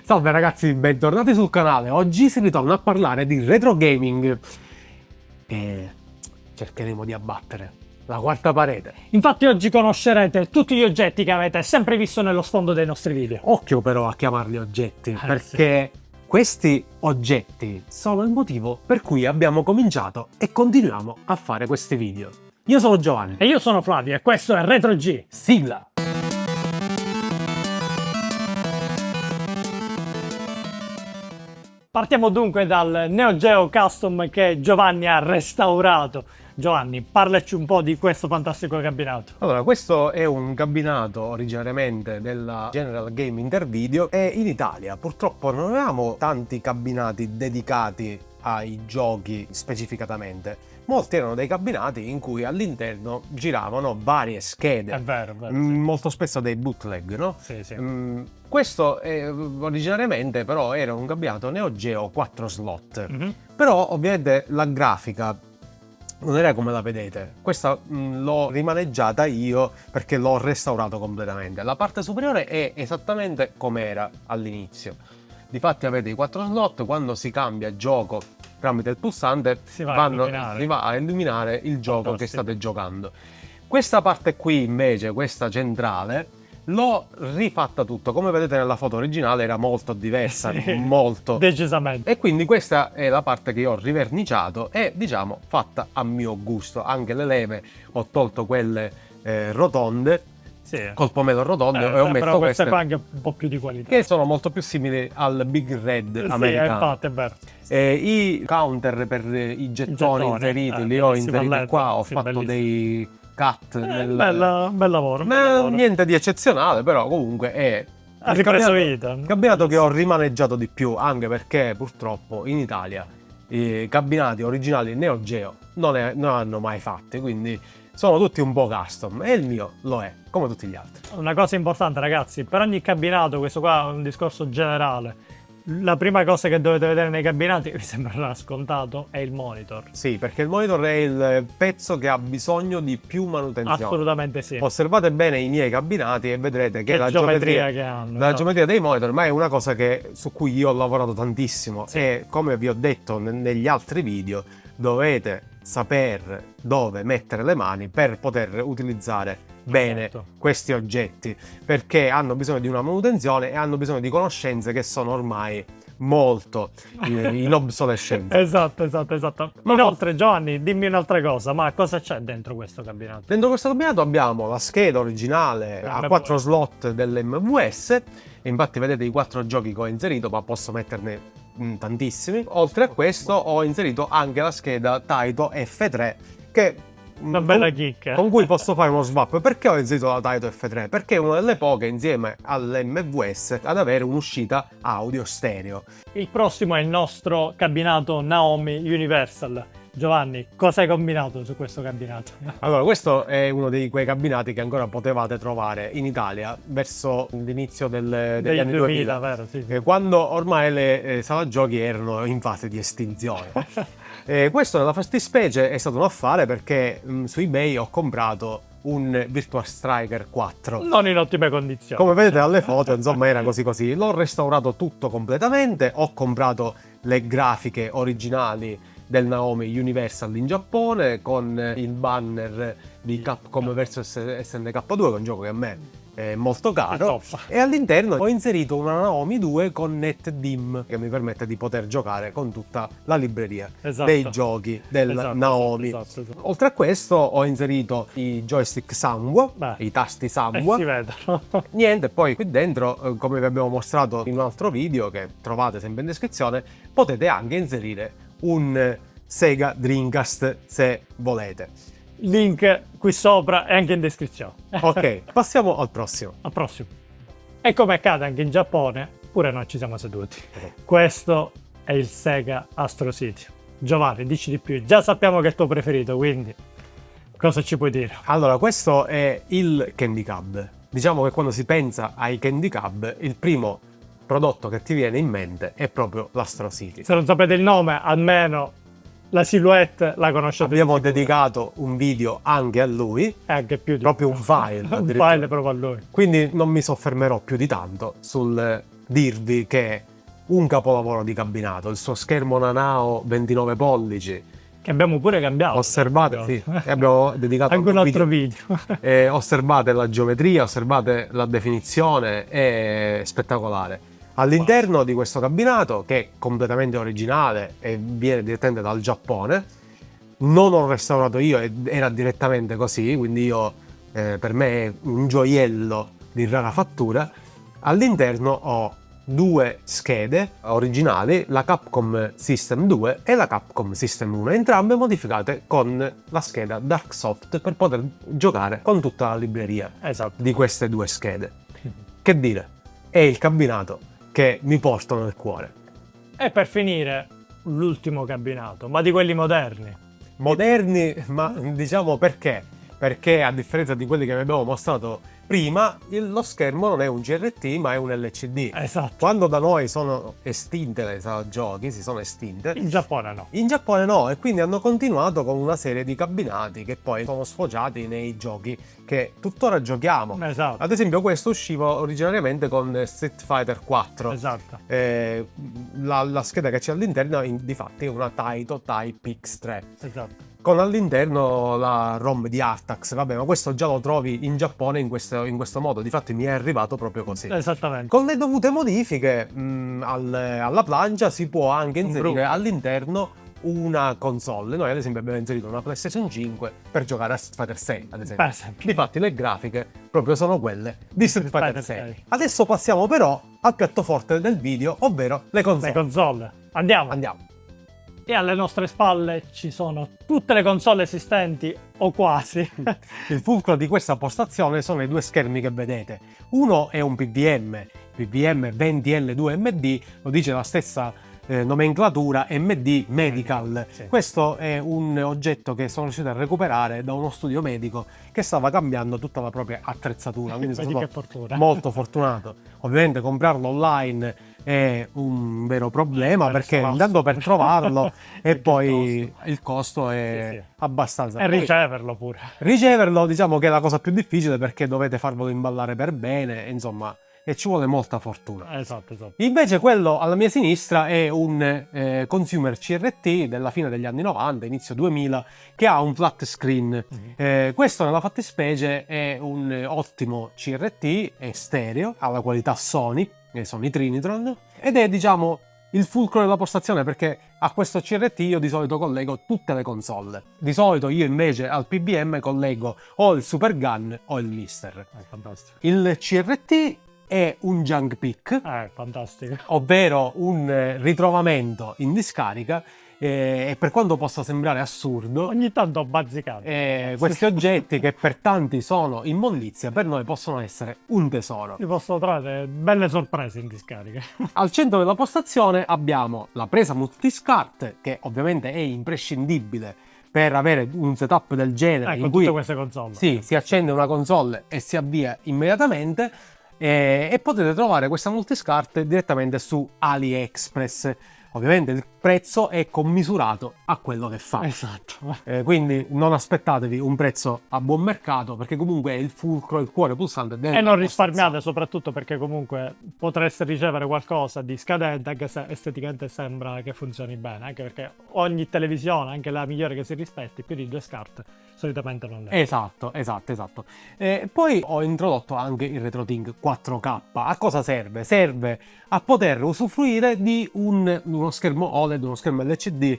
Salve ragazzi, bentornati sul canale. Oggi si ritorna a parlare di retro gaming e cercheremo di abbattere la quarta parete. Infatti oggi conoscerete tutti gli oggetti che avete sempre visto nello sfondo dei nostri video. Occhio però a chiamarli oggetti, perché questi oggetti sono il motivo per cui abbiamo cominciato e continuiamo a fare questi video. Io sono Giovanni. E io sono Flavio e questo è Retro G. Sigla! Partiamo dunque dal Neo Geo Custom che Giovanni ha restaurato. Giovanni, parlaci un po' di questo fantastico cabinato. Allora, questo è un cabinato originariamente della General Game Intervideo e in Italia purtroppo non avevamo tanti cabinati dedicati ai giochi specificatamente. Molti erano dei cabinati in cui all'interno giravano varie schede. È vero, sì. Molto spesso dei bootleg, no? Sì. Questo originariamente però era un cabinato Neo Geo 4 slot. Però ovviamente la grafica non era come la vedete. Questa l'ho rimaneggiata io perché l'ho restaurato completamente. La parte superiore è esattamente come era all'inizio. Difatti avete i 4 slot, quando si cambia gioco tramite il pulsante si va a illuminare il gioco che state giocando. Questa parte qui invece, questa centrale, l'ho rifatta tutto. Come vedete nella foto originale era molto diversa, molto decisamente. E quindi questa è la parte che io ho riverniciato e diciamo fatta a mio gusto. Anche le leve ho tolto quelle rotonde, col pomello rotondo, e ho messo queste qua anche un po' più di qualità, che sono molto più simili al Big Red americano. Infatti è vero. I counter per i gettoni inseriti li ho inseriti qua, ho fatto dei cut bel lavoro. Niente di eccezionale, però comunque è ha ripreso vita. Un cabinato che ho rimaneggiato di più, anche perché purtroppo in Italia i cabinati originali Neo Geo non hanno mai fatti, quindi sono tutti un po' custom e il mio lo è, come tutti gli altri. Una cosa importante ragazzi, per ogni cabinato, questo qua è un discorso generale, la prima cosa che dovete vedere nei cabinati, vi sembrerà scontato, è il monitor. Sì, perché il monitor è il pezzo che ha bisogno di più manutenzione. Assolutamente sì. Osservate bene i miei cabinati e vedrete che la geometria che hanno. La geometria dei monitor, ma è una cosa su cui io ho lavorato tantissimo. E come vi ho detto negli altri video, dovete saper dove mettere le mani per poter utilizzare bene questi oggetti, perché hanno bisogno di una manutenzione e hanno bisogno di conoscenze che sono ormai molto in obsolescenza. Esatto. Ma inoltre Giovanni, dimmi un'altra cosa, ma cosa c'è dentro questo cabinato? Dentro questo cabinato abbiamo la scheda originale a 4 slot dell'MVS, e infatti vedete i 4 giochi che ho inserito, ma posso metterne tantissimi. Oltre a questo ho inserito anche la scheda Taito F3, che una bella chicca, con cui posso fare uno swap. Perché ho inserito la Taito F3? Perché è una delle poche insieme all'MVS ad avere un'uscita audio stereo. Il prossimo è il nostro cabinato Naomi Universal. Giovanni, cosa hai combinato su questo cabinato? Allora, questo è uno di quei cabinati che ancora potevate trovare in Italia verso l'inizio degli anni 2000, vero? Sì. Quando ormai le sala giochi erano in fase di estinzione. Questo nella fattispecie è stato un affare perché su eBay ho comprato un Virtua Striker 4 non in ottime condizioni, come vedete dalle foto, insomma era così. L'ho restaurato tutto completamente, ho comprato le grafiche originali del Naomi Universal in Giappone con il banner di Capcom vs SNK2, che è un gioco che a me è molto caro, e all'interno ho inserito una Naomi 2 con NetDim che mi permette di poter giocare con tutta la libreria dei giochi del Naomi. Oltre a questo ho inserito i joystick Sanwa, i tasti Sanwa, si vedono. Niente, poi qui dentro, come vi abbiamo mostrato in un altro video che trovate sempre in descrizione, potete anche inserire un Sega Dreamcast se volete. Link qui sopra e anche in descrizione. Ok, passiamo al prossimo. Al prossimo. E come accade anche in Giappone, pure noi ci siamo seduti. Questo è il Sega Astro City. Giovanni, dici di più. Già sappiamo che è il tuo preferito, quindi cosa ci puoi dire? Allora, questo è il Candy Cub. Diciamo che quando si pensa ai Candy Cub, il primo prodotto che ti viene in mente è proprio l'Astro City. Se non sapete il nome, almeno la silhouette la conoscete. Abbiamo dedicato un video anche a lui, e anche più di proprio un file. un file proprio a lui. Quindi non mi soffermerò più di tanto dirvi che è un capolavoro di cabinato, il suo schermo Nanao 29 pollici. Che abbiamo pure cambiato. Osservate, sì, e abbiamo dedicato anche un altro video. Osservate la geometria, osservate la definizione, è spettacolare. All'interno di questo cabinato, che è completamente originale e viene direttamente dal Giappone, non ho restaurato io, era direttamente così, quindi per me è un gioiello di rara fattura. All'interno ho due schede originali, la Capcom System 2 e la Capcom System 1, entrambe modificate con la scheda Darksoft per poter giocare con tutta la libreria di queste due schede. Che dire, è il cabinato che mi porto nel cuore. E per finire, l'ultimo cabinato, ma di quelli moderni. Moderni, ma diciamo perché? Perché a differenza di quelli che vi abbiamo mostrato prima, lo schermo non è un CRT ma è un LCD. Esatto. Quando da noi sono estinte le sala giochi, si sono estinte. In Giappone no. In Giappone no, e quindi hanno continuato con una serie di cabinati che poi sono sfociati nei giochi che tuttora giochiamo. Esatto. Ad esempio questo usciva originariamente con Street Fighter 4. Esatto. La scheda che c'è all'interno difatti è una Taito Type X3. Esatto. Con all'interno la ROM di Artax, vabbè, ma questo già lo trovi in Giappone in questo modo, difatti mi è arrivato proprio così. Esattamente. Con le dovute modifiche alla plancia si può anche inserire all'interno una console. Noi ad esempio abbiamo inserito una PlayStation 5 per giocare a Street Fighter 6, ad esempio. Difatti le grafiche proprio sono quelle di Street Fighter 6. Adesso passiamo però al piatto forte del video, ovvero le console. Le console. Andiamo. E alle nostre spalle ci sono tutte le console esistenti, o quasi. Il fulcro di questa postazione sono i due schermi che vedete. Uno è un PVM 20L2MD, lo dice la stessa nomenclatura, MD Medical. Sì. Questo è un oggetto che sono riuscito a recuperare da uno studio medico che stava cambiando tutta la propria attrezzatura, quindi sono molto fortunato. Ovviamente comprarlo online è un vero problema perché andando per trovarlo e poi il costo è abbastanza. E riceverlo pure. Riceverlo diciamo che è la cosa più difficile perché dovete farvelo imballare per bene, insomma, e ci vuole molta fortuna. Esatto. Invece quello alla mia sinistra è un consumer CRT della fine degli anni 90, inizio 2000, che ha un flat screen. Questo nella fattispecie è un ottimo CRT, è stereo, ha la qualità Sony Trinitron, ed è diciamo il fulcro della postazione perché a questo CRT io di solito collego tutte le console. Di solito io invece al PBM collego o il Super Gun o il Mister. Fantastico. Il CRT è un junk pick, fantastico, ovvero un ritrovamento in discarica, e per quanto possa sembrare assurdo, ogni tanto bazzicato, questi oggetti che per tanti sono immondizia, per noi possono essere un tesoro. Vi posso trovare belle sorprese in discarica. Al centro della postazione abbiamo la presa multiscart, che ovviamente è imprescindibile per avere un setup del genere in cui tutte queste console. Sì, si accende una console e si avvia immediatamente. E potete trovare questa multiscart direttamente su AliExpress. Ovviamente il prezzo è commisurato a quello che fa. Esatto. Quindi non aspettatevi un prezzo a buon mercato perché comunque è il fulcro, il cuore pulsante del. E non risparmiate soprattutto perché comunque potreste ricevere qualcosa di scadente anche se esteticamente sembra che funzioni bene, anche perché ogni televisione, anche la migliore che si rispetti, più di 2 SCART solitamente non è. Esatto. Poi ho introdotto anche il RetroTink 4K. A cosa serve? Serve a poter usufruire di uno schermo OLED, uno schermo LCD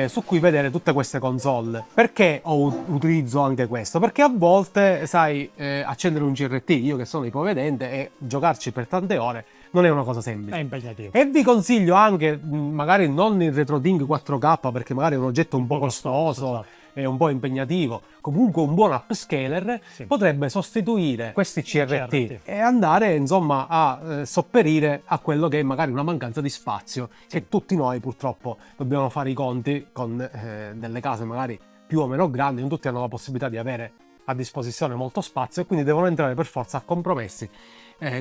su cui vedere tutte queste console. Perché utilizzo anche questo? Perché a volte, sai, accendere un CRT, io che sono ipovedente, e giocarci per tante ore non è una cosa semplice. È impegnativo. E vi consiglio anche, magari non il RetroTink 4K, perché magari è un oggetto un po' costoso, esatto, è un po' impegnativo. Comunque un buon upscaler potrebbe sostituire questi CRT e andare insomma a sopperire a quello che è magari una mancanza di spazio, che tutti noi purtroppo dobbiamo fare i conti con delle case magari più o meno grandi, non tutti hanno la possibilità di avere a disposizione molto spazio e quindi devono entrare per forza a compromessi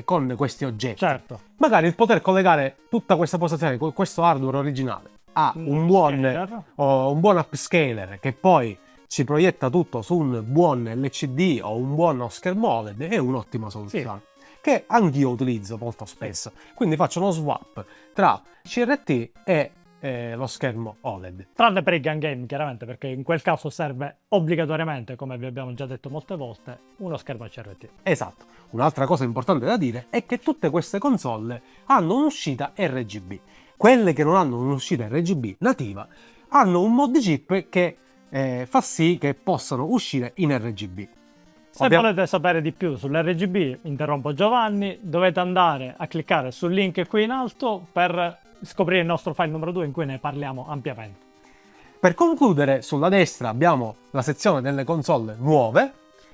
con questi oggetti. Certo. Magari il poter collegare tutta questa postazione con questo hardware originale a un buon upscaler che poi ci proietta tutto su un buon LCD o un buono schermo OLED è un'ottima soluzione. che anch'io utilizzo molto spesso. Quindi faccio uno swap tra CRT e lo schermo OLED. Tranne per i gun game, chiaramente, perché in quel caso serve obbligatoriamente, come vi abbiamo già detto molte volte, uno schermo CRT. Esatto. Un'altra cosa importante da dire è che tutte queste console hanno un'uscita RGB. Quelle che non hanno un'uscita RGB nativa hanno un mod chip che fa sì che possano uscire in RGB. Se volete sapere di più sull'RGB, interrompo Giovanni, dovete andare a cliccare sul link qui in alto per scoprire il nostro file numero 2 in cui ne parliamo ampiamente. Per concludere, sulla destra abbiamo la sezione delle console nuove,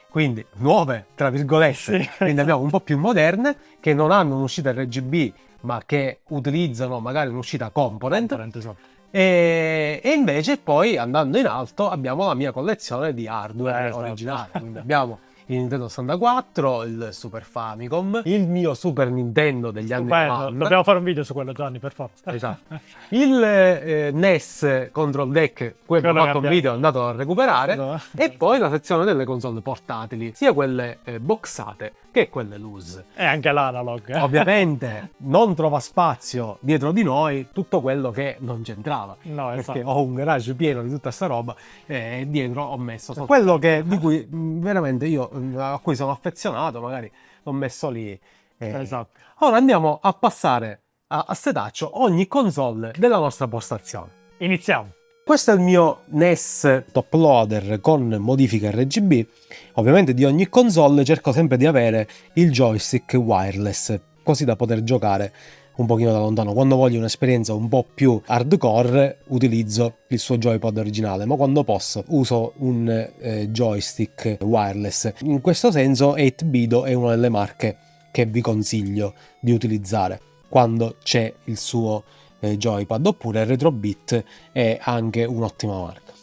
quindi nuove tra virgolette, Sì. quindi abbiamo un po' più moderne, che non hanno un'uscita RGB ma che utilizzano magari un'uscita component. Esatto. E invece poi andando in alto abbiamo la mia collezione di hardware Esatto. originali, quindi abbiamo il Nintendo 64, il Super Famicom, il mio Super Nintendo degli anni 90. Dobbiamo fare un video su quello, Gianni, per forza. Esatto. Il NES Control Deck, quello ho fatto un video, andato a recuperare. No. E poi la sezione delle console portatili, sia quelle boxate che quelle loose. E anche l'analog. Ovviamente non trova spazio dietro di noi tutto quello che non c'entrava. No, Perché esatto. ho un garage pieno di tutta sta roba e dietro ho messo quello di cui veramente io a cui sono affezionato, magari l'ho messo lì. Esatto. Ora andiamo a passare a setaccio ogni console della nostra postazione. Iniziamo. Questo è il mio NES top loader con modifica RGB. Ovviamente di ogni console cerco sempre di avere il joystick wireless, così da poter giocare un pochino da lontano. Quando voglio un'esperienza un po' più hardcore utilizzo il suo joypad originale, ma quando posso uso un joystick wireless. In questo senso 8Bido è una delle marche che vi consiglio di utilizzare quando c'è il suo joypad, oppure Retrobit è anche un'ottima marca.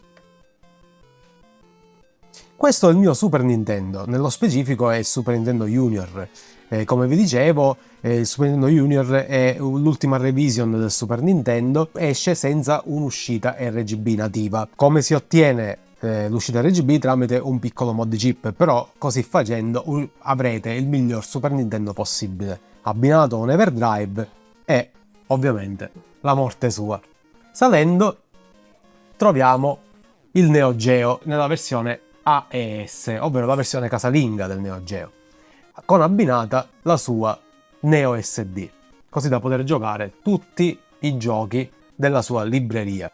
Questo è il mio Super Nintendo, nello specifico è il Super Nintendo Junior. Come vi dicevo, il Super Nintendo Junior è l'ultima revision del Super Nintendo, esce senza un'uscita RGB nativa. Come si ottiene l'uscita RGB? Tramite un piccolo mod chip, però così facendo avrete il miglior Super Nintendo possibile, abbinato a un Everdrive e ovviamente la morte sua. Salendo troviamo il Neo Geo nella versione AES, ovvero la versione casalinga del Neo Geo, con abbinata la sua Neo SD, così da poter giocare tutti i giochi della sua libreria.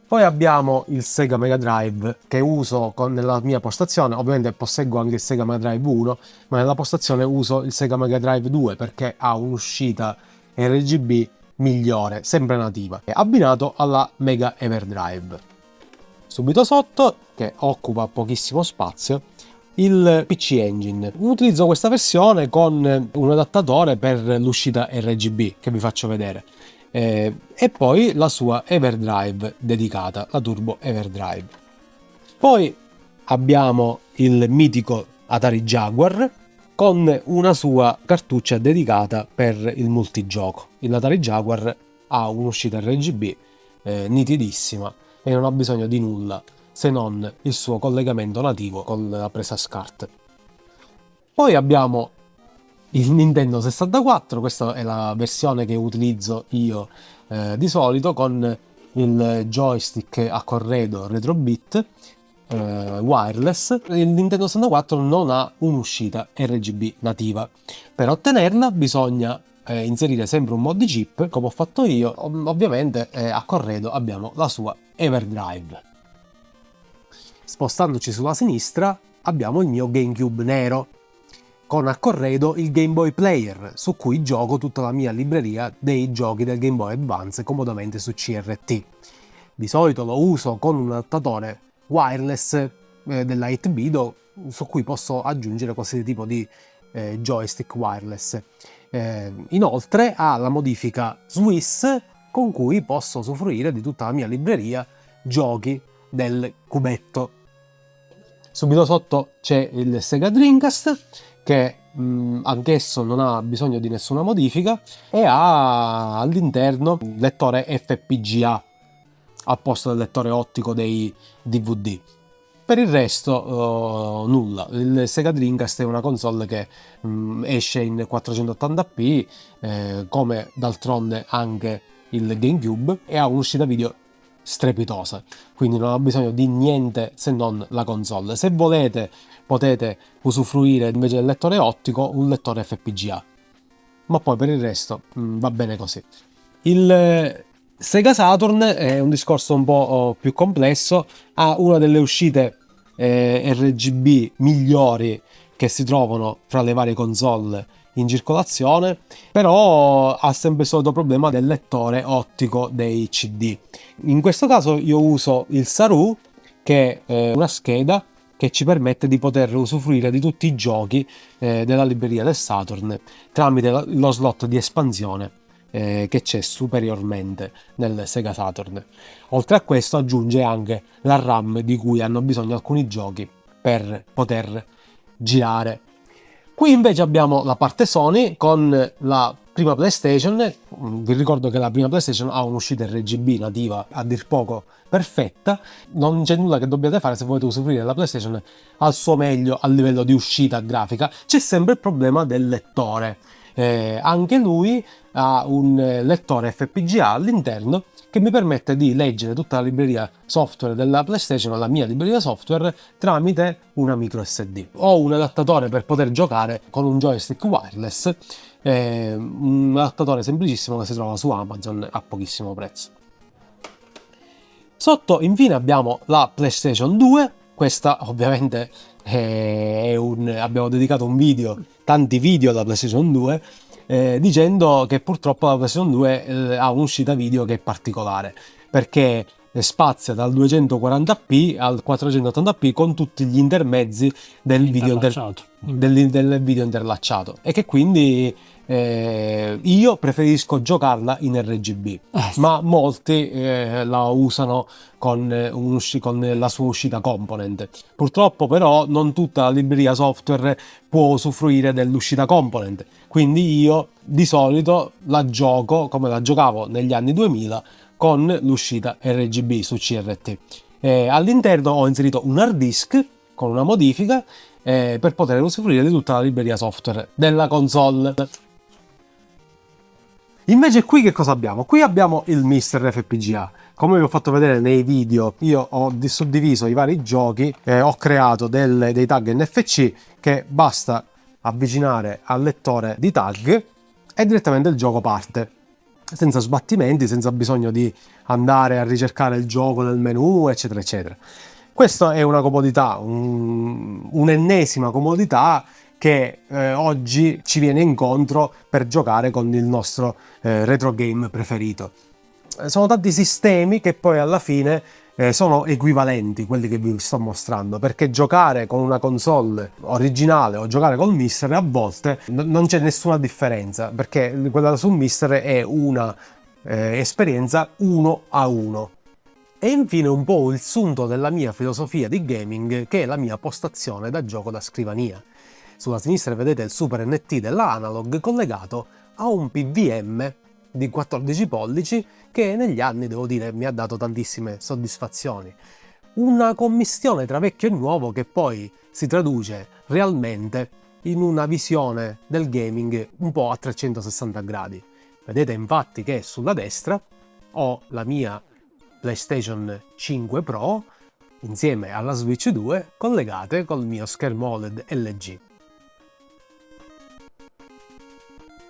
Poi abbiamo il Sega Mega Drive che uso nella mia postazione, ovviamente posseggo anche il Sega Mega Drive 1, ma nella postazione uso il Sega Mega Drive 2 perché ha un'uscita RGB migliore, sempre nativa, abbinato alla Mega Everdrive. Subito sotto, che occupa pochissimo spazio, il PC Engine. Utilizzo questa versione con un adattatore per l'uscita RGB che vi faccio vedere. E poi la sua Everdrive dedicata, la Turbo Everdrive. Poi abbiamo il mitico Atari Jaguar con una sua cartuccia dedicata per il multigioco. Il Atari Jaguar ha un'uscita RGB nitidissima e non ha bisogno di nulla se non il suo collegamento nativo con la presa SCART. Poi abbiamo il Nintendo 64, questa è la versione che utilizzo io di solito, con il joystick a corredo Retrobit wireless. Il Nintendo 64 non ha un'uscita RGB nativa. Per ottenerla bisogna inserire sempre un mod chip, come ho fatto io. Ovviamente a corredo abbiamo la sua Everdrive. Spostandoci sulla sinistra abbiamo il mio GameCube nero, con a corredo il Game Boy Player, su cui gioco tutta la mia libreria dei giochi del Game Boy Advance comodamente su CRT. Di solito lo uso con un adattatore wireless della 8Bido, su cui posso aggiungere qualsiasi tipo di joystick wireless. Inoltre ha la modifica Swiss, con cui posso usufruire di tutta la mia libreria giochi del cubetto. Subito sotto c'è il Sega Dreamcast, che anch'esso non ha bisogno di nessuna modifica e ha all'interno il lettore FPGA al posto del lettore ottico dei DVD. Per il resto nulla. Il Sega Dreamcast è una console che esce in 480p, come d'altronde anche il GameCube, e ha un'uscita video strepitosa, quindi non ha bisogno di niente se non la console. Se volete potete usufruire invece del lettore ottico un lettore FPGA, ma poi per il resto va bene così. Il Sega Saturn è un discorso un po' più complesso, ha una delle uscite RGB migliori che si trovano fra le varie console in circolazione, però ha sempre il solito problema del lettore ottico dei CD. In questo caso io uso il Saru, che è una scheda che ci permette di poter usufruire di tutti i giochi della libreria del Saturn tramite lo slot di espansione che c'è superiormente nel Sega Saturn. Oltre a questo aggiunge anche la RAM di cui hanno bisogno alcuni giochi per poter girare. Qui invece abbiamo la parte Sony con la prima PlayStation. Vi ricordo che la prima PlayStation ha un'uscita RGB nativa a dir poco perfetta, non c'è nulla che dobbiate fare se volete usufruire della PlayStation al suo meglio a livello di uscita grafica. C'è sempre il problema del lettore. Anche lui ha un lettore FPGA all'interno che mi permette di leggere tutta la libreria software della PlayStation, la mia libreria software, tramite una micro SD. Ho un adattatore per poter giocare con un joystick wireless, un adattatore semplicissimo che si trova su Amazon a pochissimo prezzo. Sotto infine abbiamo la PlayStation 2. Questa ovviamente abbiamo dedicato tanti video alla PlayStation 2, dicendo che purtroppo la PlayStation 2 ha un'uscita video che è particolare, perché spazia dal 240p al 480p con tutti gli intermezzi del video interlacciato, e che quindi io preferisco giocarla in RGB, ma molti la usano con la sua uscita component. Purtroppo però non tutta la libreria software può usufruire dell'uscita component, quindi io di solito la gioco come la giocavo negli anni 2000 con l'uscita RGB su CRT. All'interno ho inserito un hard disk con una modifica per poter usufruire di tutta la libreria software della console. Invece qui che cosa abbiamo? Qui abbiamo il Mister FPGA. Come vi ho fatto vedere nei video, io ho suddiviso i vari giochi, ho creato dei tag NFC che basta avvicinare al lettore di tag e direttamente il gioco parte, senza sbattimenti, senza bisogno di andare a ricercare il gioco nel menu, eccetera eccetera. Questa è una comodità, un'ennesima comodità che oggi ci viene incontro per giocare con il nostro retro game preferito. Sono tanti sistemi che poi alla fine sono equivalenti, quelli che vi sto mostrando, perché giocare con una console originale o giocare col Mister a volte non c'è nessuna differenza, perché quella sul Mister è una esperienza 1 a 1. E infine un po' il sunto della mia filosofia di gaming, che è la mia postazione da gioco da scrivania. Sulla sinistra vedete il Super NT della Analog collegato a un PVM di 14 pollici che negli anni, devo dire, mi ha dato tantissime soddisfazioni. Una commistione tra vecchio e nuovo che poi si traduce realmente in una visione del gaming un po' a 360 gradi. Vedete infatti che sulla destra ho la mia PlayStation 5 Pro insieme alla Switch 2 collegate col mio schermo OLED LG.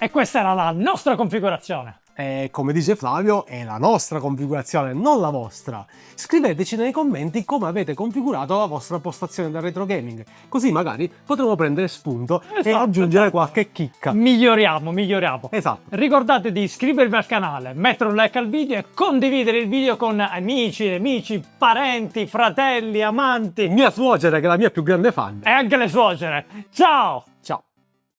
E questa era la nostra configurazione. E come dice Flavio, è la nostra configurazione, non la vostra. Scriveteci nei commenti come avete configurato la vostra postazione da retro gaming, così magari potremo prendere spunto e aggiungere qualche chicca. Miglioriamo. Esatto. Ricordate di iscrivervi al canale, mettere un like al video e condividere il video con amici, parenti, fratelli, amanti. Mia suocera, che è la mia più grande fan. E anche le suocere. Ciao! Ciao.